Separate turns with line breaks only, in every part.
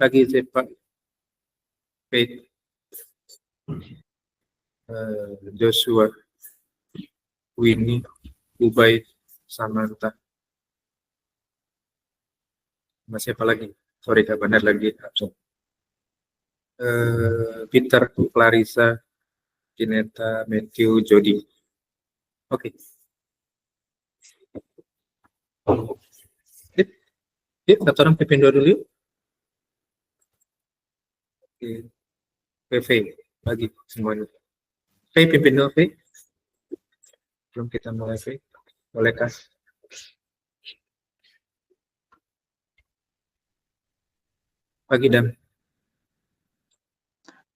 Pagi Pak Faith, Joshua, Winnie, Ubay, Samantha. Masih apa lagi? Sorry, Kak Bandar lagi absen. Peter, Clarissa, Kineta, Matthew, Jody. Oke. Yuk, satu orang pimpin dua dulu yuk. Oke. PV, pagi semuanya. V, pimpin dulu V. Belum kita mulai V. Boleh Kak? Pagi Dan.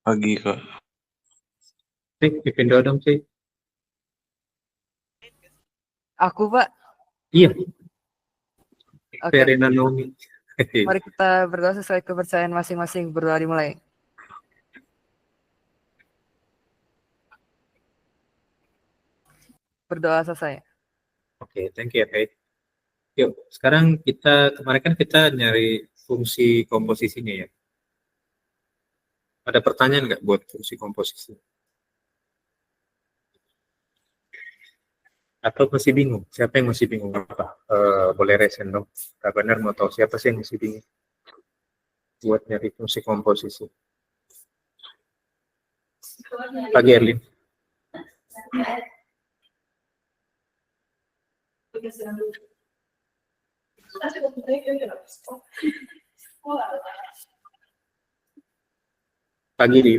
Pagi Kak.
V, pimpin dua dong V.
Aku Pak.
Iya.
Oke.
Verena Naomi.
Mari kita berdoa sesuai kepercayaan masing-masing. Berdoa dimulai. Berdoa selesai.
Oke, thank you ya Faith. Yuk, sekarang kemarin kan kita nyari fungsi komposisinya ya. Ada pertanyaan nggak buat fungsi komposisi? Atau masih bingung? Siapa yang masih bingung apa? Boleh resen dong. Kak Benar mau tahu siapa sih yang masih bingung buat nyari fungsi komposisi? Pagi Erlin. Pagi di.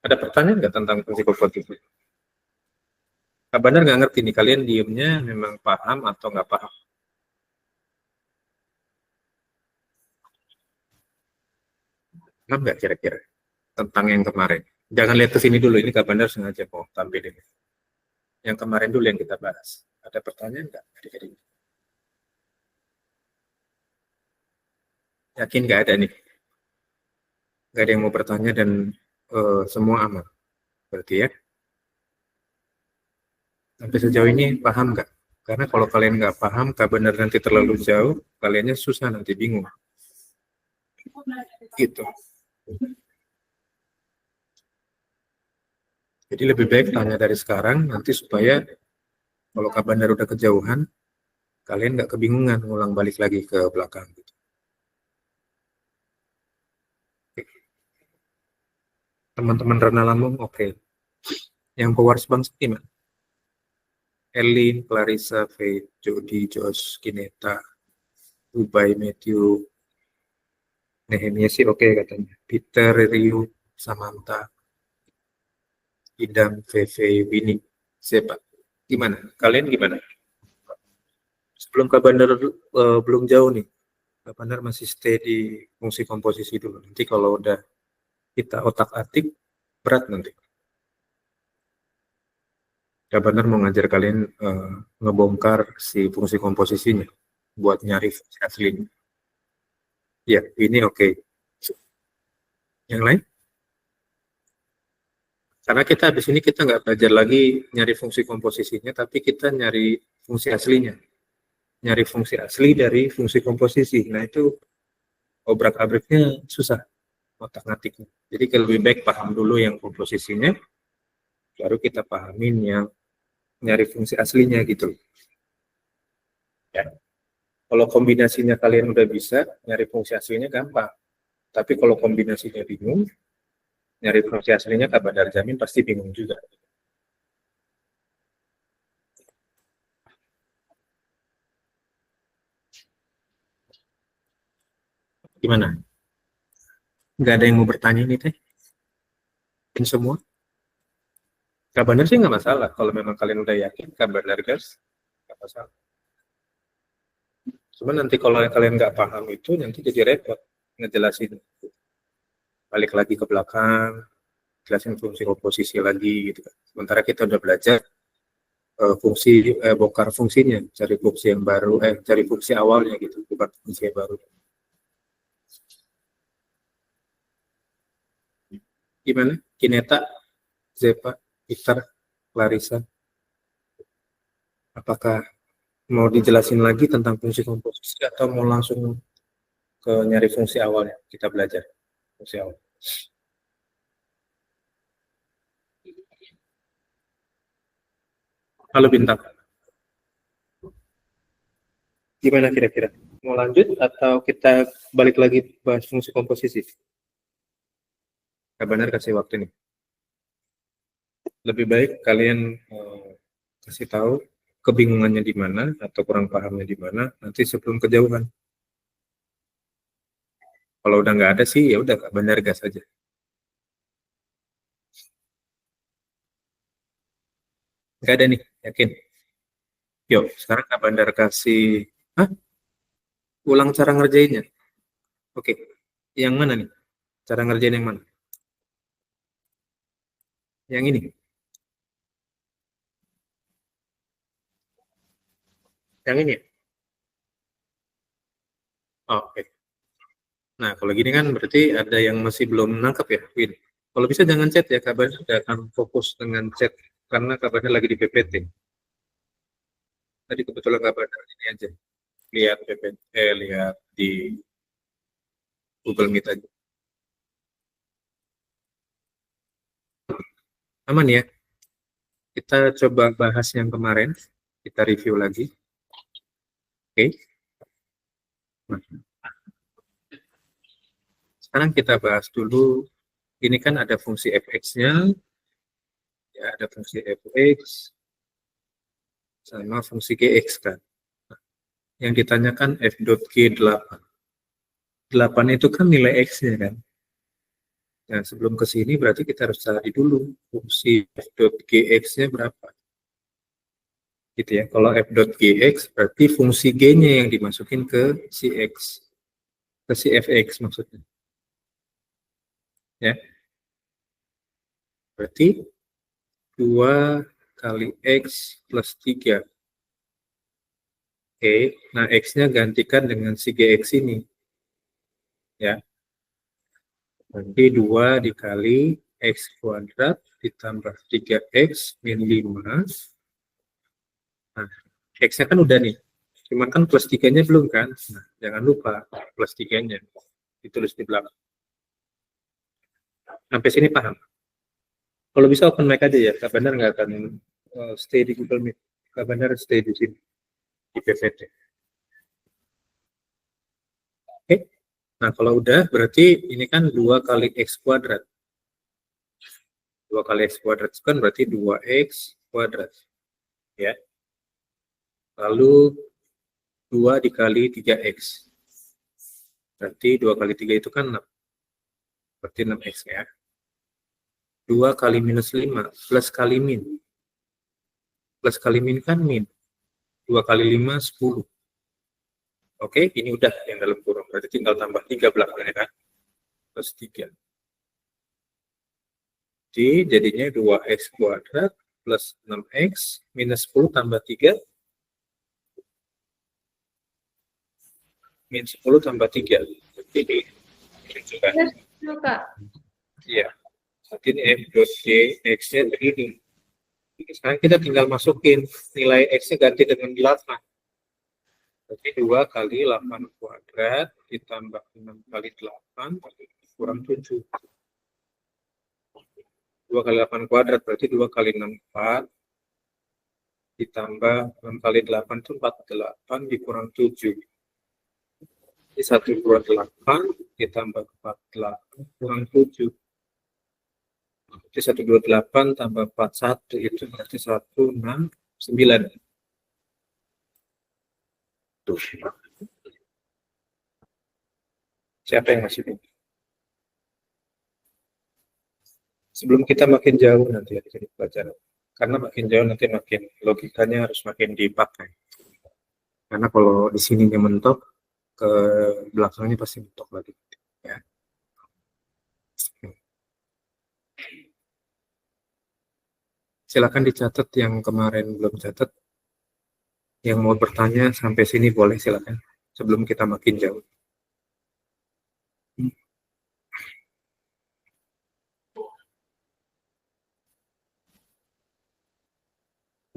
Ada pertanyaan nggak tentang fungsi komposisi? Kak Benar nggak ngerti nih, kalian diemnya memang paham atau nggak paham? Paham nggak kira-kira tentang yang kemarin? Jangan lihat ke sini dulu, ini Kak Benar sengaja mau tampilin. Yang kemarin dulu yang kita bahas. Ada pertanyaan nggak adik-adik? Yakin nggak ada nih? Nggak ada yang mau bertanya dan semua aman. Berarti ya. Sampai sejauh ini paham nggak? Karena kalau kalian nggak paham, Kak Benar nanti terlalu jauh, kaliannya susah nanti bingung. Gitu. Jadi lebih baik tanya dari sekarang, nanti supaya kalau Kak Benar udah kejauhan, kalian nggak kebingungan ngulang balik lagi ke belakang. Gitu. Teman-teman Rana Lambung, oke. Yang pewaris bangsa gimana? Erlin, Clarissa, Faith, Jody, Josh, Kineta, Ubay, Matthew, Nehemia sih oke katanya. Peter, Ryu, Samantha, Idam, VV, Winnie, siapa? Gimana? Kalian gimana? Sebelum Kak Bandar belum jauh nih. Kak Bandar masih stay di fungsi komposisi dulu. Nanti kalau udah kita otak-atik, berat nanti. Kak Bandar mau ngajar kalian ngebongkar si fungsi komposisinya buat nyari fungsi aslinya. Ya, ini oke. Yang lain? Karena kita habis ini kita nggak belajar lagi nyari fungsi komposisinya, tapi kita nyari fungsi aslinya. Nyari fungsi asli dari fungsi komposisi. Nah itu obrak-abriknya susah otak-ngatiknya. Jadi lebih baik paham dulu yang komposisinya, baru kita pahamin yang nyari fungsi aslinya gitu. Ya. Kalau kombinasinya kalian udah bisa, nyari fungsi aslinya gampang. Tapi kalau kombinasinya bingung, nyari fungsi aslinya Kak Bandar jamin pasti bingung juga. Gimana? Nggak ada yang mau bertanya nih teh? Semua? Kak Bandar sih nggak masalah. Kalau memang kalian udah yakin, Kak Bandar guys, nggak masalah. Cuma nanti kalau kalian nggak paham itu, nanti jadi repot ngejelasin. Balik lagi ke belakang, jelasin fungsi komposisi lagi gitu kan. Sementara kita udah belajar fungsi bongkar fungsinya, cari fungsi yang baru, cari fungsi awalnya gitu, bukan fungsi yang baru. Gimana? Kineta, Zepa, Peter, Clarissa, apakah mau dijelasin lagi tentang fungsi komposisi atau mau langsung ke nyari fungsi awalnya. Kita belajar fungsi awal. Halo Bintang. Gimana kira-kira? Mau lanjut atau kita balik lagi bahas fungsi komposisi? Kak Bandar kasih waktu nih. Lebih baik kalian kasih tahu kebingungannya di mana atau kurang pahamnya di mana nanti sebelum kejauhan. Kalau udah nggak ada sih ya udah Kak Bandar gas aja. Nggak ada nih, yakin. Yuk, sekarang Kak Bandar kasih, hah? Ulang cara ngerjainnya. Oke, yang mana nih? Cara ngerjain yang mana? Yang ini. Yang ini ya? Oh, oke. Nah, kalau gini kan berarti ada yang masih belum nangkep ya, Win. Kalau bisa jangan chat ya, Kak Bandar udah akan fokus dengan chat karena Kak Bandar lagi di PPT. Tadi kebetulan Kak Bandar ini aja. Lihat PPT, lihat di Google Meet aja. Aman ya? Kita coba bahas yang kemarin. Kita review lagi. Oke. Nah, sekarang kita bahas dulu. Ini kan ada fungsi fx-nya, ya ada fungsi fx sama fungsi gx kan. Nah, yang ditanyakan f dot g 8. 8 itu kan nilai x-nya kan. Nah, sebelum ke sini berarti kita harus cari dulu fungsi f dot gx-nya berapa. Gitu ya. Kalau f dot gx berarti fungsi g-nya yang dimasukin ke si x, ke si fx maksudnya. Ya. Berarti 2 kali x plus 3. Oke, nah x-nya gantikan dengan si gx ini. Ya, nanti 2 dikali x kuadrat ditambah 3x min 5. Nah, x-nya kan udah nih. Cuma kan plus 3-nya belum kan? Nah, jangan lupa plus 3-nya. Ditulis di belakang. Sampai sini paham? Kalau bisa open mic aja ya. Kak Bandar nggak akan stay di Google Meet. Kak Bandar stay di sini. Di PPT. Oke? Nah, kalau udah berarti ini kan 2 kali x kuadrat. 2 kali x kuadrat kan berarti 2x kuadrat. Ya. Lalu 2 dikali 3x. Berarti 2 kali 3 itu kan 6. Berarti 6x ya. 2 kali minus 5 plus kali min. Plus kali min kan min. 2 kali 5, 10. Oke, ini udah yang dalam kurung. Berarti tinggal tambah 3 belakangnya kan. Plus 3. Jadi jadinya 2x kuadrat plus 6x minus 10 tambah 3. Min 10 tambah 3. Jadi itu kan. Iya. Saat ini f dot g x-nya begini. Sekarang kita tinggal masukin nilai x-nya ganti dengan 8. Berarti 2 kali 8 kuadrat ditambah 6 kali 8 kurang 7. 2 kali 8 kuadrat berarti 2 kali 6 4 ditambah 6 kali 8 itu 48 dikurang 7. Jadi 128 ditambah 48 kurang 7. Jadi 128 tambah 41 itu berarti 169. Tuh. Siapa yang masih bingung? Sebelum kita makin jauh nanti ya jadi pelajaran. Karena makin jauh nanti makin logikanya harus makin dipakai. Karena kalau di sininya mentok, ke belakangnya pasti mentok lagi. Ya. Silakan dicatat yang kemarin belum catat. Yang mau bertanya sampai sini boleh silakan. Sebelum kita makin jauh.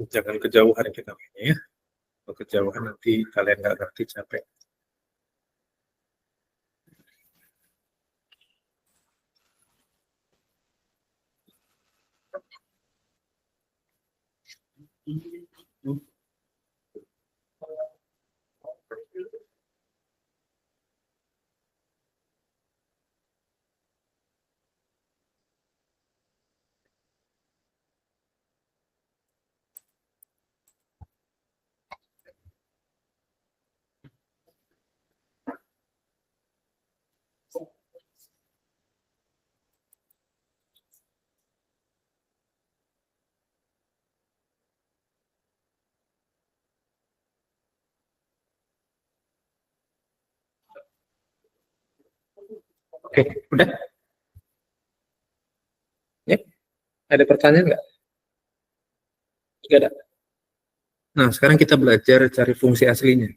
Jangan kejauhan kita mainnya ya. Kalau kejauhan nanti kalian nggak ngerti capek. Oke, udah? Ya, ada pertanyaan nggak? Nggak ada. Nah, sekarang kita belajar cari fungsi aslinya.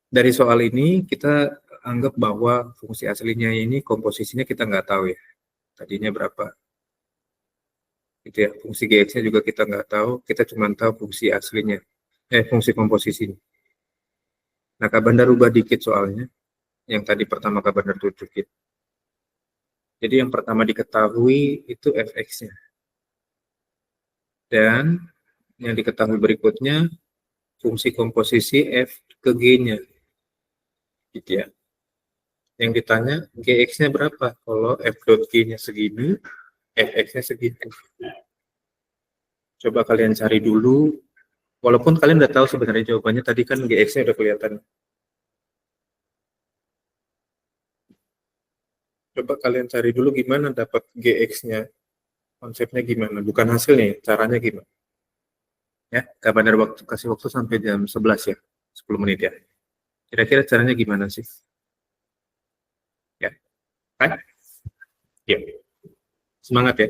Dari soal ini, kita anggap bahwa fungsi aslinya ini komposisinya kita nggak tahu ya. Tadinya berapa? Gitu ya. Fungsi GX-nya juga kita nggak tahu. Kita cuma tahu fungsi aslinya. Fungsi komposisinya. Nah, Kak Bandar rubah dikit soalnya. Yang tadi pertama Kak Bandar tunjukin. Jadi yang pertama diketahui itu fx-nya. Dan yang diketahui berikutnya fungsi komposisi f ke g-nya. Gitu ya. Yang ditanya gx-nya berapa? Kalau f dot g-nya segini, fx-nya segitu. Coba kalian cari dulu. Walaupun kalian udah tahu sebenarnya jawabannya, tadi kan gx-nya udah kelihatan. Coba kalian cari dulu gimana dapat gx-nya. Konsepnya gimana? Bukan hasilnya, caranya gimana. Ya, kapan ada waktu, kasih waktu sampai jam 11 ya. 10 menit ya. Kira-kira caranya gimana sih? Ya, kan? Ya. Semangat ya.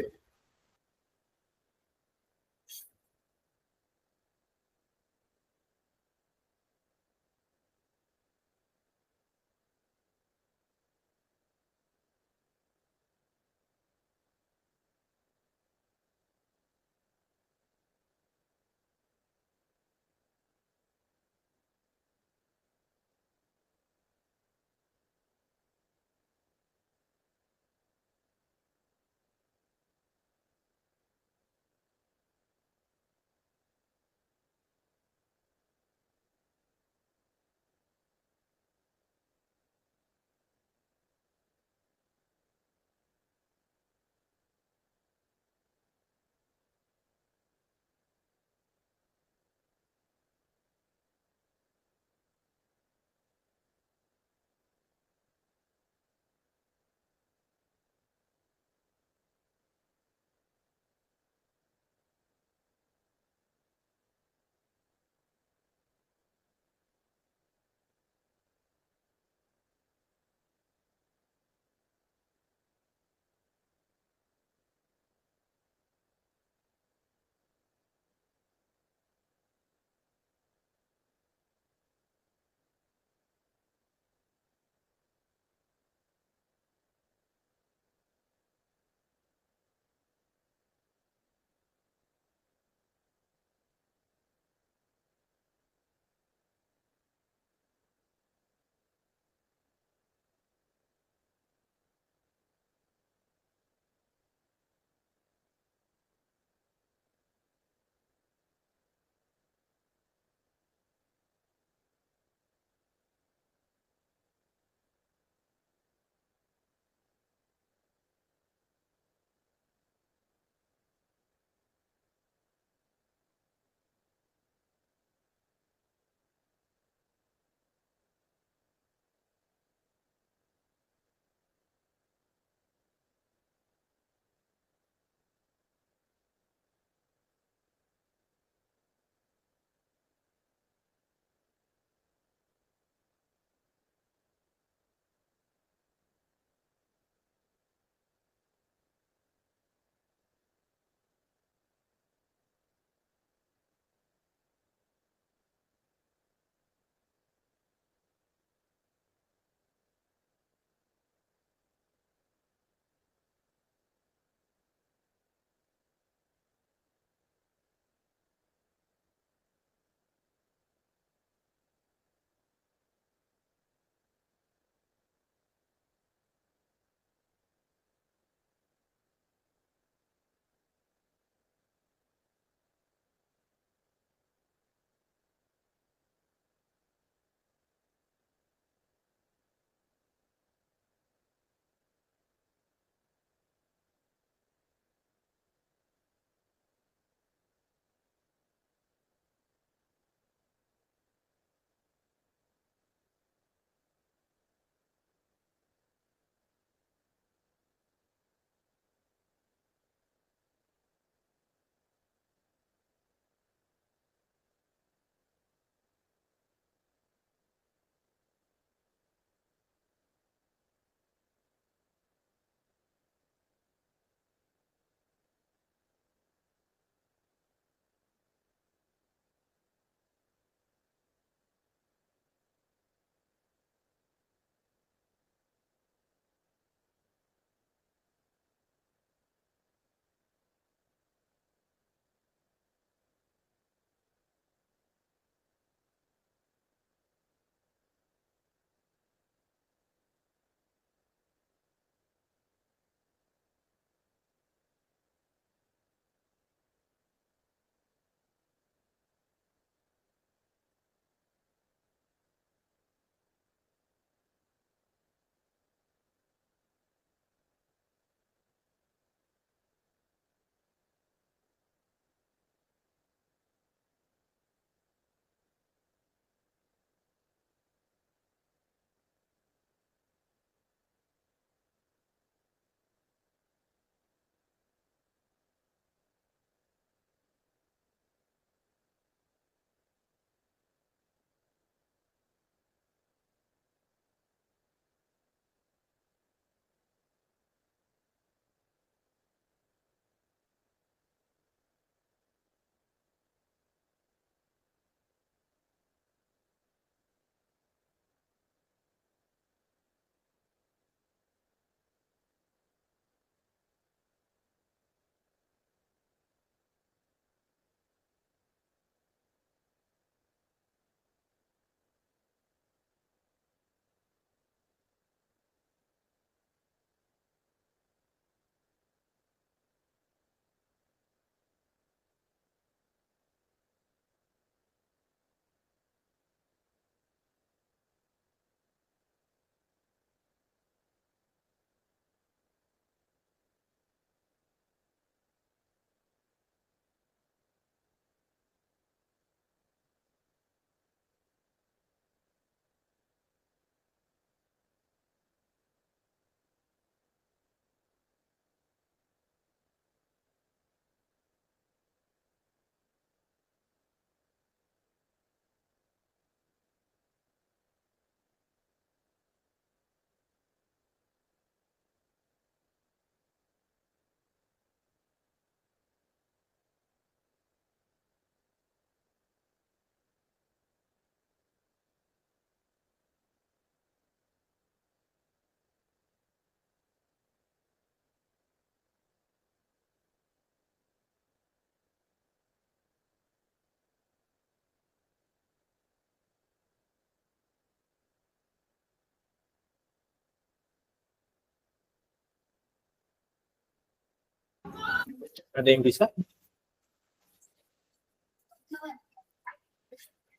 Ada yang bisa?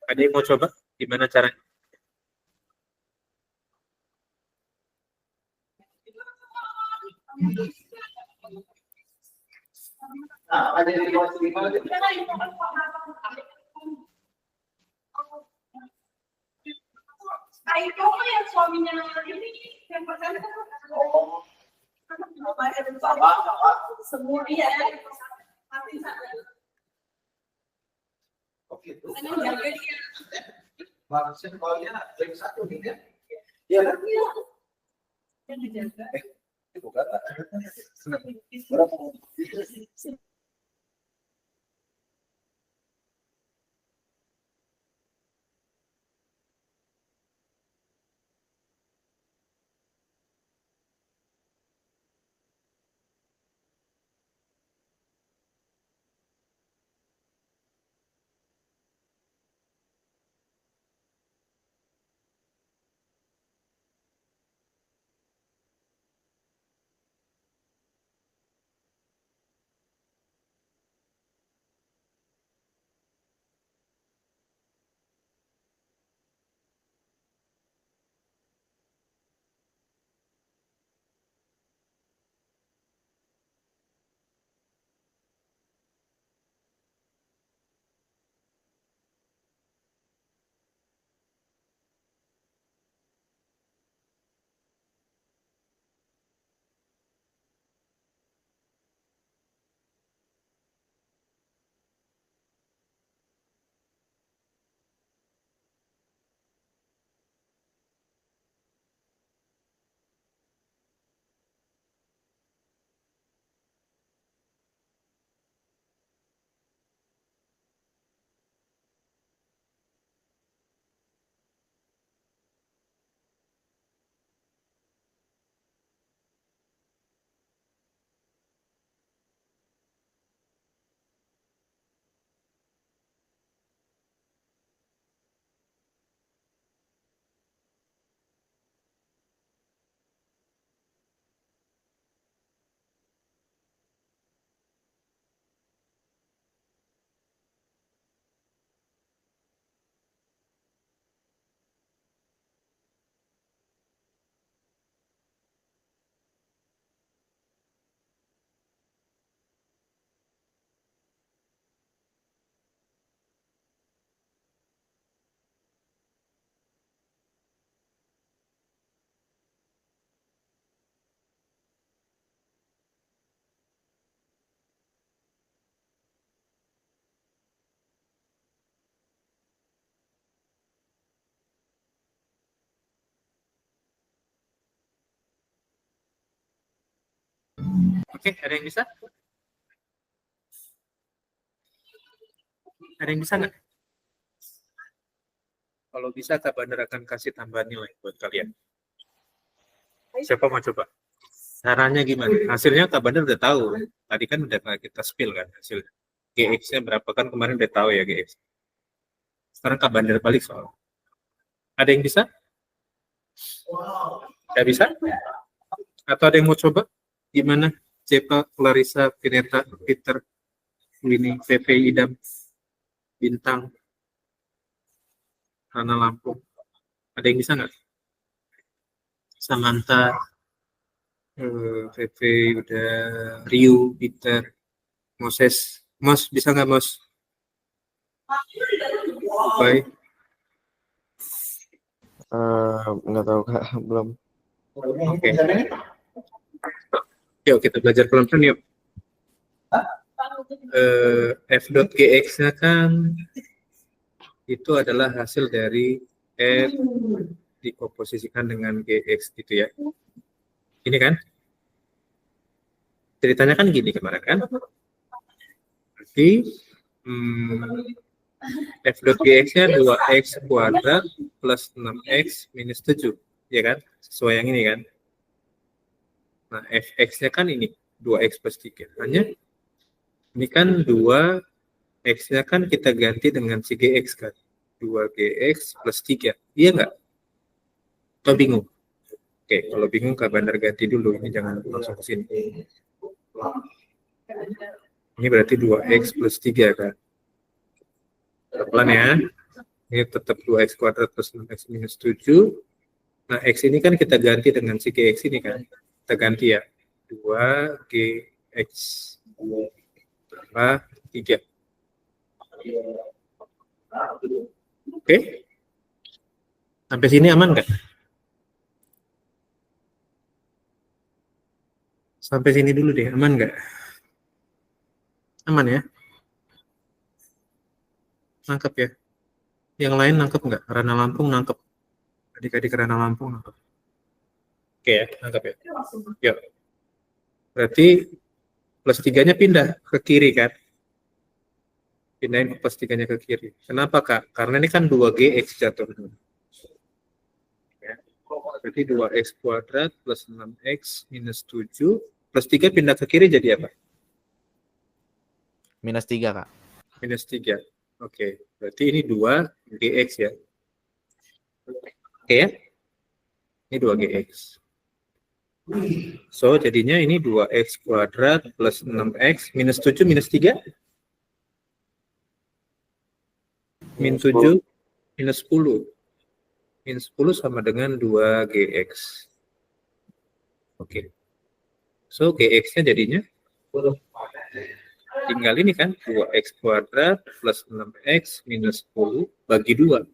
Ada yang mau coba? Gimana caranya?
Itu yang suaminya ini yang pertama semua dia
Maksudnya kalau dia ring satu nih ya, iya kan? Bukan. Berapa?
Oke, ada yang bisa? Ada yang bisa nggak? Kalau bisa, Kak Bandar akan kasih tambahan nilai buat kalian. Siapa mau coba? Caranya gimana? Hasilnya Kak Bandar udah tahu. Tadi kan udah kita spill kan hasilnya. GX-nya berapa kan kemarin udah tahu ya GX. Sekarang Kak Bandar balik soal. Ada yang bisa? Nggak bisa? Atau ada yang mau coba? Gimana? Cepa, Clarissa, Pineta, Peter, Winnie, VV, Idam, Bintang, Rana Lampung. Ada yang bisa nggak? Samantha, VV, udah, Ryu, Peter, Moses. Mos, bisa nggak Mos? Baik.
Nggak tahu Kak, belum.
Oke. Yuk kita belajar pelan-pelan yuk. F.gx-nya kan itu adalah hasil dari F dikomposisikan dengan GX gitu ya. Ini kan? Ceritanya kan gini kemarin kan? Berarti F.gx-nya 2x kuadrat plus 6x minus 7. Ya kan? Sesuai yang ini kan? Nah, fx-nya kan ini 2x plus 3. Hanya ini kan 2x-nya kan kita ganti dengan si gx kan. 2gx plus 3. Iya nggak? Atau bingung? Oke, kalau bingung Kak Bandar ganti dulu. Ini jangan langsung ke sini. Ini berarti 2x plus 3 kan. Pelan ya. Ini tetap 2x kuadrat plus 6x minus 7. Nah, x ini kan kita ganti dengan si gx ini kan. Kita ganti ya. 2gx tambah 3. Oke. Sampai sini aman nggak? Sampai sini dulu deh, aman nggak? Aman ya? Nangkep ya? Yang lain nangkep nggak? Rana Lampung nangkep. Adik-adik Rana Lampung nangkep. Oke ya, nangkep ya? Yuk. Berarti plus 3-nya pindah ke kiri kan? Pindahin plus 3-nya ke kiri. Kenapa Kak? Karena ini kan 2gx jatuhnya. Ya. Berarti 2x kuadrat plus 6x minus 7 plus 3 pindah ke kiri jadi apa?
Minus 3, Kak.
Minus 3. Oke, berarti ini 2gx ya. Oke ya? Ini 2gx. So, jadinya ini 2x kuadrat plus 6x minus 7 minus 3? Min 7 minus 10. Min 10 sama dengan 2gx. Oke. So, gx-nya jadinya tinggal ini kan, 2x kuadrat plus 6x minus 10 bagi 2.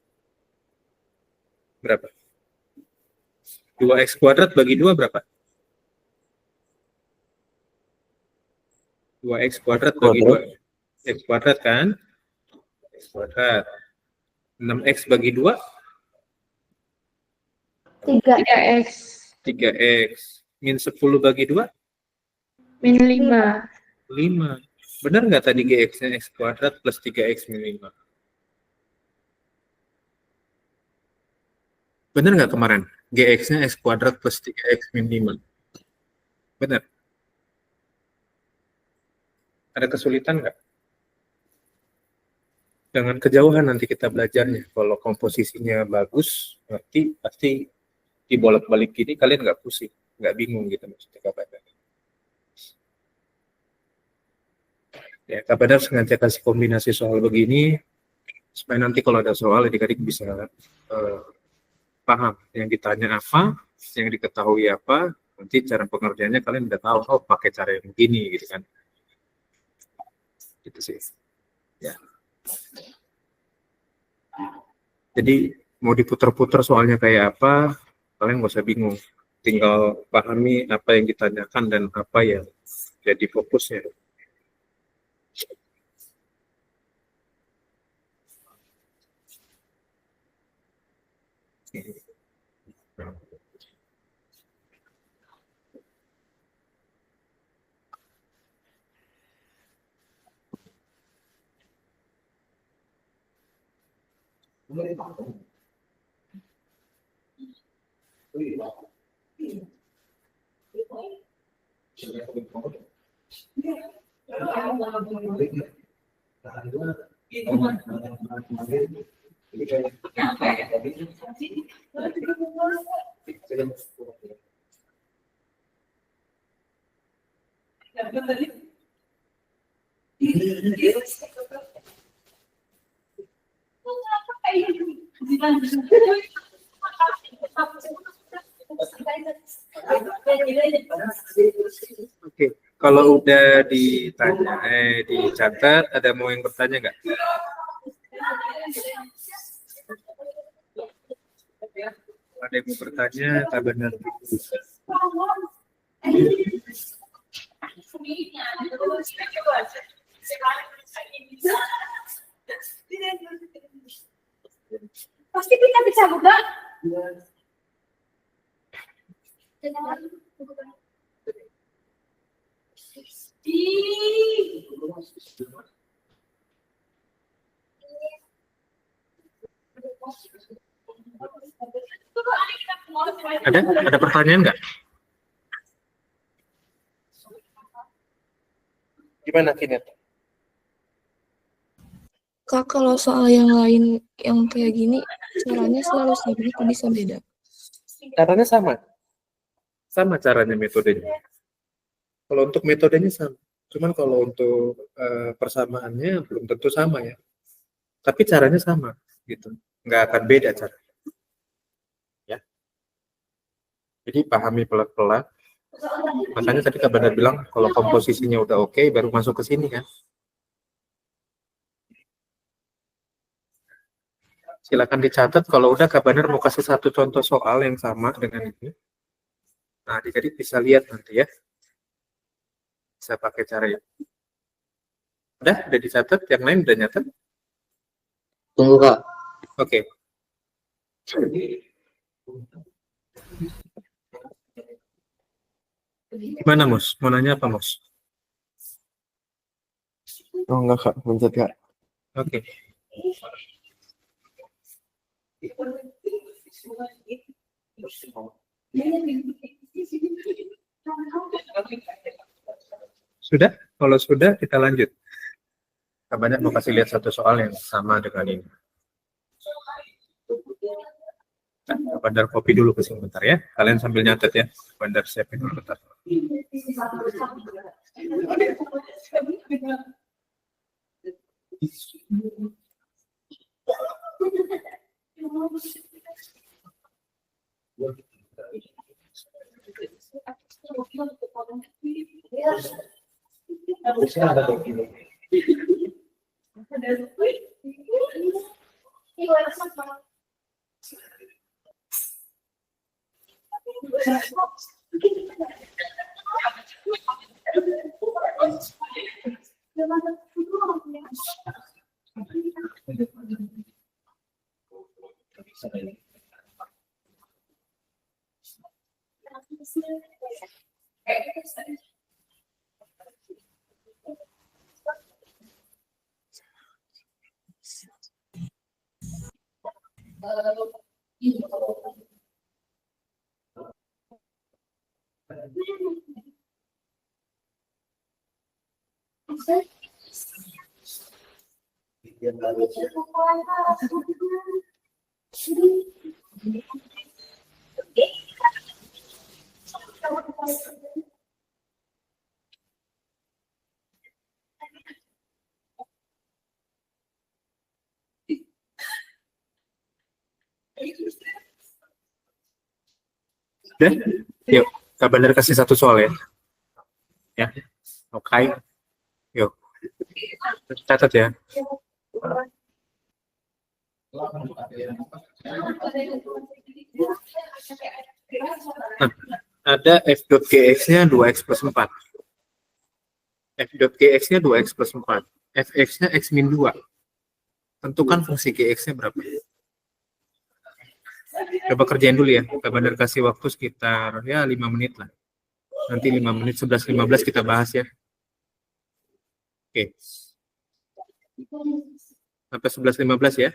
Berapa? 2x kuadrat bagi 2 berapa? 2x kuadrat bagi 2. X kuadrat kan? X kuadrat. 6x bagi 2?
3x
3x. Min 10 bagi 2?
min 5.
5. Benar nggak tadi gx-nya x kuadrat plus 3x min 5? Benar nggak kemarin? Gx-nya x kuadrat plus 3x min 5. Benar? Ada kesulitan nggak? Jangan kejauhan nanti kita belajarnya. Kalau komposisinya bagus, nanti pasti dibolak-balik gini kalian nggak pusing, nggak bingung gitu maksudnya Kak Badar. Ya, Kak Badar sengaja kasih kombinasi soal begini supaya nanti kalau ada soal adik-adik bisa paham yang ditanya apa, yang diketahui apa, nanti cara pengerjaannya kalian udah tahu, oh pakai cara yang begini gitu kan. Gitu sih. Ya. Jadi mau diputar-putar soalnya kayak apa, kalian nggak usah bingung. Tinggal pahami apa yang ditanyakan dan apa yang jadi fokusnya. Oke, kalau udah ditanya, dicatat, ada mau yang bertanya nggak? Ada yang mau bertanya, tak benar.
Pasti kita bisa buka.
Ada pertanyaan nggak? Gimana Kinet?
Kak, kalau soal yang lain yang kayak gini, caranya selalu sama atau bisa beda?
Caranya sama. Sama caranya metodenya. Kalau untuk metodenya sama. Cuman kalau untuk persamaannya belum tentu sama ya. Tapi caranya sama gitu. Nggak akan beda cara. Ya. Jadi pahami pelan-pelan. Makanya tadi Kak Bandar bilang kalau komposisinya udah oke, baru masuk ke sini kan. Silakan dicatat kalau udah Kak Bandar mau kasih satu contoh soal yang sama dengan ini. Nah, adik-adik bisa lihat nanti ya. Bisa pakai cara ini. Udah dicatat, yang lain udah nyatet?
Tunggu Kak.
Oke. Gimana, Mus? Mau nanya apa, Mus?
Oh enggak Kak, pencet Kak.
Oke. Sudah? Kalau sudah, kita lanjut. Kita banyak mau kasih lihat satu soal yang sama dengan ini. Nah, Bandar kopi dulu ke sini bentar ya. Kalian sambil nyatet ya. Bandar siapin dulu bentar. Udah? Yuk, Kak Bandar kasih satu soal ya. Ya. Oke. Yuk. Catat ya. Nah, ada f.gx-nya 2x plus 4. f.gx-nya 2x plus 4. fx-nya x min 2. Tentukan fungsi gx-nya berapa. Coba kerjain dulu ya. Kak Bandar kasih waktu sekitar ya 5 menit lah. Nanti 5 menit, 11.15 kita bahas ya. Oke. Sampai 11.15 ya.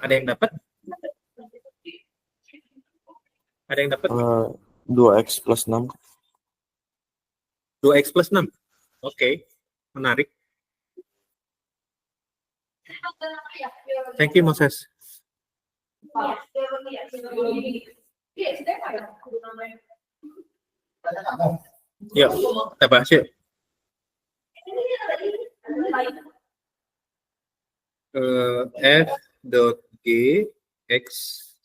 Ada yang dapat? Ada yang dapat?
2x plus 6.
2x plus 6. Oke, menarik. Thank you, Moses. Yuk, kita bahas yuk. F dot G X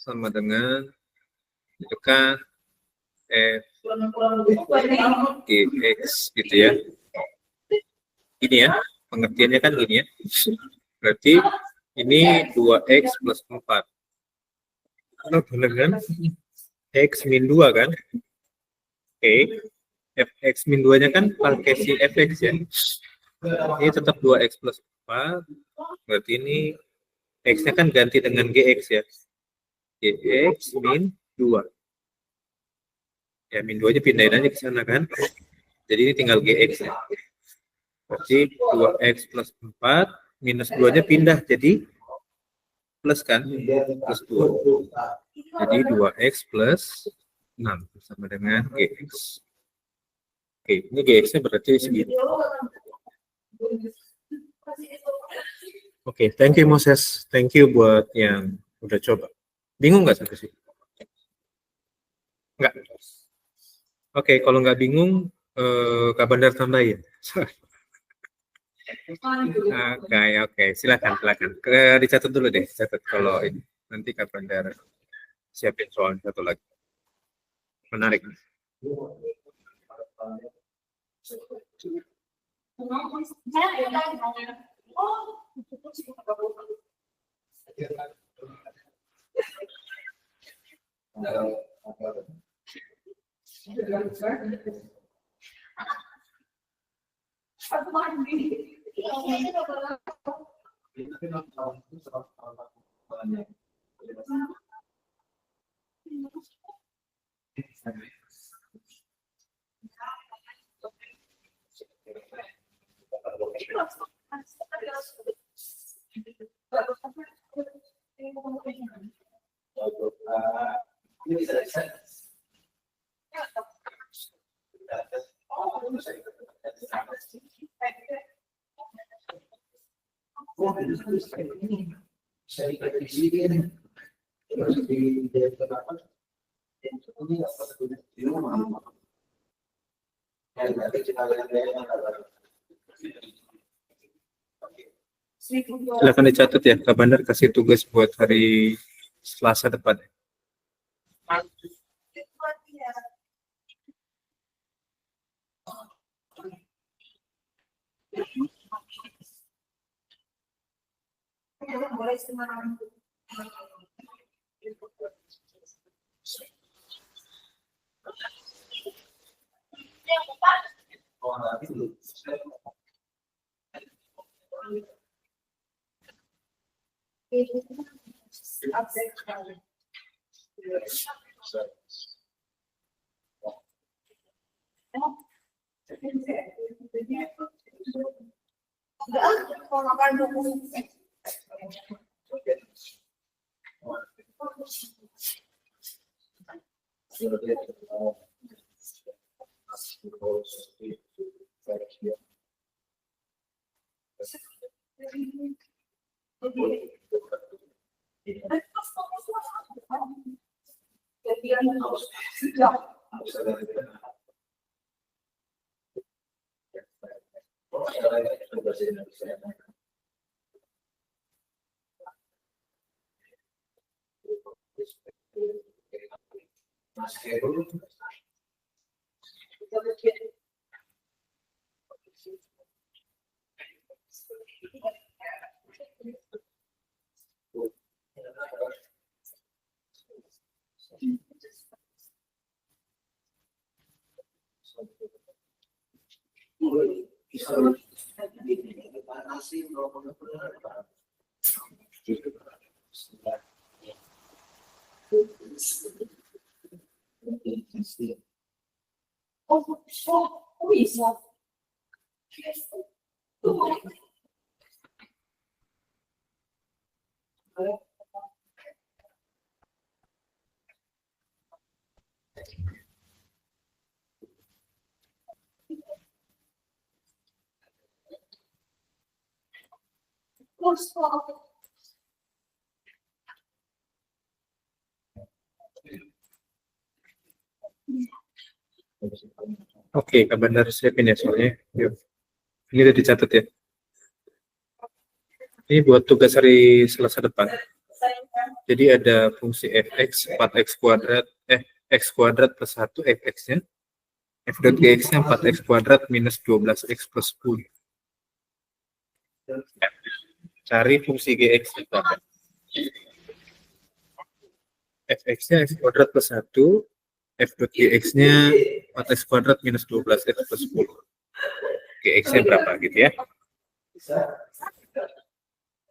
sama dengan itu kan F G X gitu ya. Ini ya, pengertiannya kan gini ya. Berarti ini 2x plus 4. Kalau dengan x min 2 kan? Oke. Fx min 2-nya kan pakai si fx ya. Ini tetap 2x plus 4. Berarti ini x-nya kan ganti dengan gx ya. Gx min 2. Ya, min 2-nya pindahin aja ke sana kan. Jadi ini tinggal gx ya. Berarti 2x plus 4 minus 2-nya pindah jadi plus kan? Plus 2. Jadi 2x plus 6 sama dengan gx. Oke, ini gx-nya berarti segini. Oke, thank you Moses. Thank you buat yang udah coba. Bingung nggak sampai sini? Nggak? Oke, kalau nggak bingung, Kak Bandar tambahin. Oke, silakan. Dicatat dulu deh, catat kalau ini. Nanti Kak Bandar siapin soal satu lagi. Menarik. Silakan dicatat ya, Kak Bandar kasih tugas buat hari Selasa depan. Oke, Kak Bandar siapin ya soalnya. Yuk. Ini udah dicatat ya. Ini buat tugas hari Selasa depan. Jadi ada fungsi fx 4x kuadrat, x kuadrat plus 1 fx-nya. F dot gx-nya 4x kuadrat minus 12x plus 10. Cari fungsi gx berapa? Fx-nya x kuadrat plus 1, f dot gx-nya 4x kuadrat minus 12x plus 10. Gx-nya berapa gitu ya?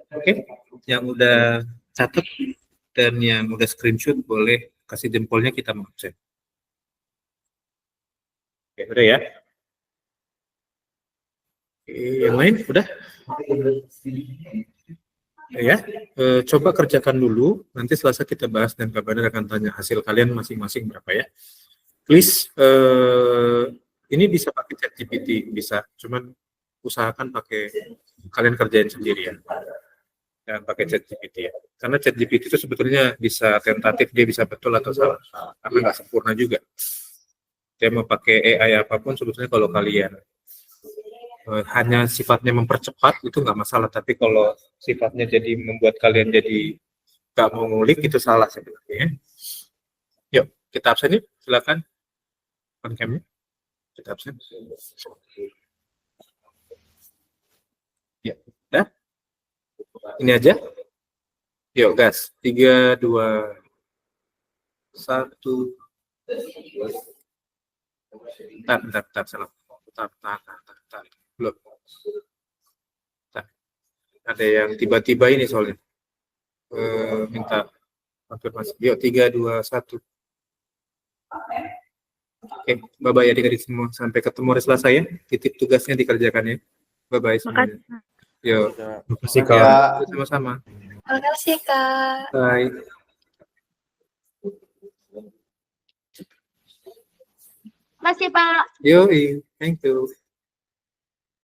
Oke, yang udah catat dan yang udah screenshot boleh kasih jempolnya, kita mau cek. Oke, udah ya? Oke, yang lain udah? Ya, coba kerjakan dulu. Nanti Selasa kita bahas dan Kak Badar akan tanya hasil kalian masing-masing berapa ya. Please, ini bisa pakai ChatGPT, bisa. Cuman usahakan pakai kalian kerjain sendiri ya. Dan pakai ChatGPT ya. Karena ChatGPT itu sebetulnya bisa tentatif, dia bisa betul atau salah. Karena nggak sempurna juga. Dia mau pakai AI apapun sebetulnya kalau kalian hanya sifatnya mempercepat itu nggak masalah, tapi kalau sifatnya jadi membuat kalian jadi nggak mau ngulik itu salah sebenarnya. Yuk kita absen yuk, silakan on cam-nya kita absen. Ya, dah. Ini aja. Yuk gas, 3, 2, 1. Bentar, salah. Bentar. Belum. Bentar. Ada yang tiba-tiba ini soalnya. Minta konfirmasi. Yuk, 3, 2, 1. Oke, bye-bye adik-adik semua. Sampai ketemu hari Selasa ya. Titip tugasnya dikerjakan ya. Bye-bye semuanya. Yuk, terima kasih Kak. Sama-sama.
Makasih, Kak.
Bye.
Masih Pak.
Yoi, thank you.